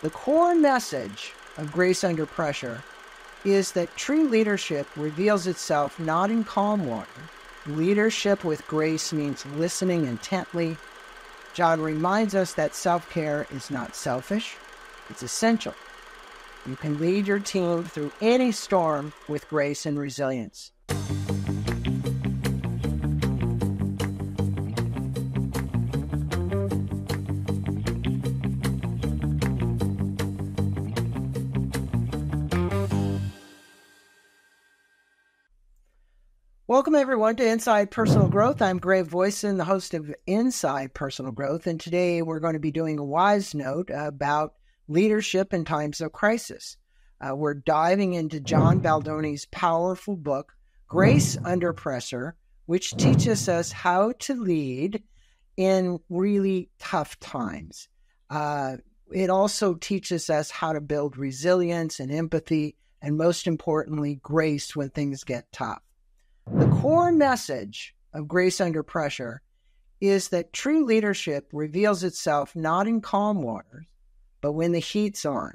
The core message of Grace Under Pressure is that true leadership reveals itself not in calm water. Leadership with grace means listening intently. John reminds us that self-care is not selfish, it's essential. You can lead your team through any storm with grace and resilience. Welcome, everyone, to Inside Personal Growth. I'm Greg Voisin, the host of Inside Personal Growth, and today we're going to be doing a Wizenote about leadership in times of crisis. We're diving into John Baldoni's powerful book, Grace Under Pressure, which teaches us how to lead in really tough times. It also teaches us how to build resilience and empathy, and most importantly, grace when things get tough. The core message of Grace Under Pressure is that true leadership reveals itself not in calm waters, but when the heat's on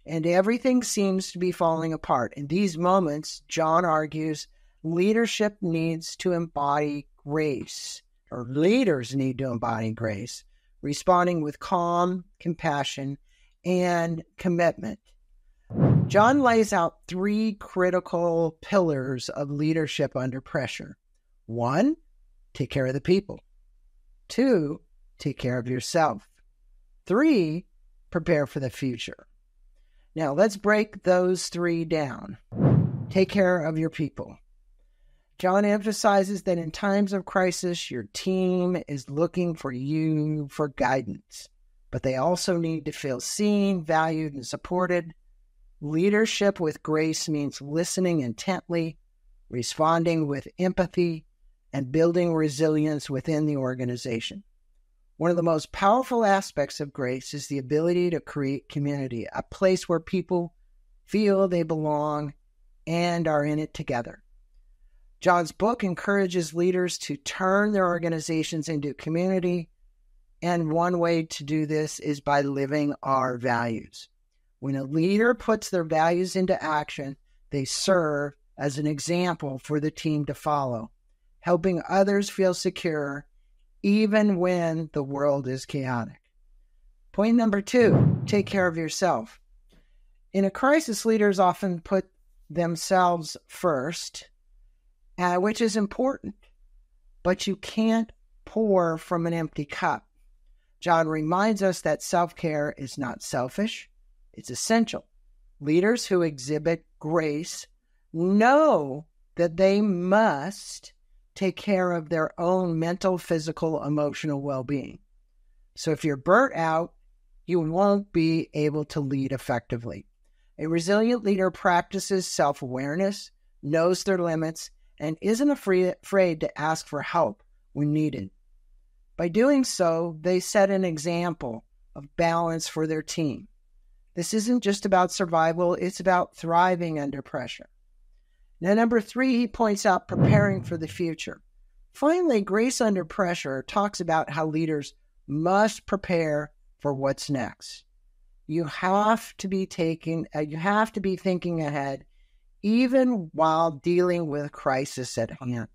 and everything seems to be falling apart. In these moments, John argues, leadership needs to embody grace, or leaders need to embody grace, responding with calm, compassion, and commitment. John lays out three critical pillars of leadership under pressure. 1, take care of the people. 2, take care of yourself. 3, prepare for the future. Now, let's break those three down. Take care of your people. John emphasizes that in times of crisis, your team is looking for you for guidance, but they also need to feel seen, valued, and supported. Leadership with grace means listening intently, responding with empathy, and building resilience within the organization. One of the most powerful aspects of grace is the ability to create community, a place where people feel they belong and are in it together. John's book encourages leaders to turn their organizations into community, and one way to do this is by living our values. When a leader puts their values into action, they serve as an example for the team to follow, helping others feel secure even when the world is chaotic. Point number 2, take care of yourself. In a crisis, leaders often put themselves first, which is important, but you can't pour from an empty cup. John reminds us that self-care is not selfish. It's essential. Leaders who exhibit grace know that they must take care of their own mental, physical, emotional well-being. So if you're burnt out, you won't be able to lead effectively. A resilient leader practices self-awareness, knows their limits, and isn't afraid to ask for help when needed. By doing so, they set an example of balance for their team. This isn't just about survival, it's about thriving under pressure. Now, number 3, he points out preparing for the future. Finally, Grace Under Pressure talks about how leaders must prepare for what's next. You have to be thinking ahead, even while dealing with a crisis at hand.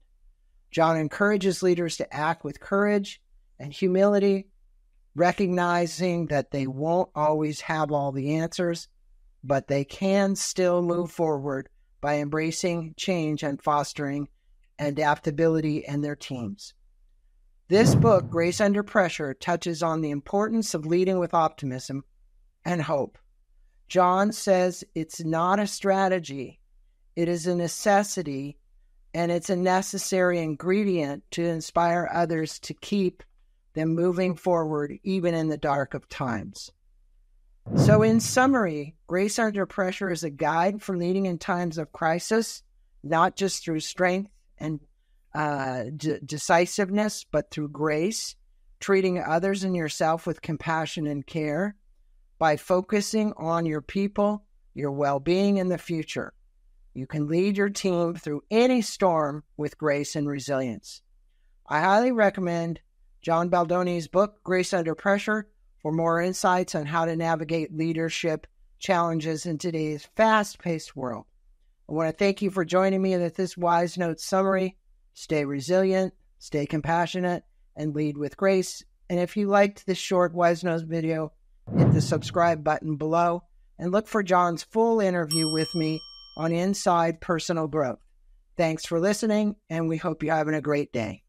John encourages leaders to act with courage and humility, recognizing that they won't always have all the answers, but they can still move forward by embracing change and fostering adaptability in their teams. This book, Grace Under Pressure, touches on the importance of leading with optimism and hope. John says it's not a strategy, it is a necessity, and it's a necessary ingredient to inspire others to keep them moving forward even in the dark of times. So in summary, Grace Under Pressure is a guide for leading in times of crisis, not just through strength and decisiveness, but through grace, treating others and yourself with compassion and care, by focusing on your people, your well-being, and the future. You can lead your team through any storm with grace and resilience. I highly recommend John Baldoni's book, Grace Under Pressure, for more insights on how to navigate leadership challenges in today's fast-paced world. I want to thank you for joining me at this Wizenote summary. Stay resilient, stay compassionate, and lead with grace. And if you liked this short Wizenote video, hit the subscribe button below and look for John's full interview with me on Inside Personal Growth. Thanks for listening, and we hope you're having a great day.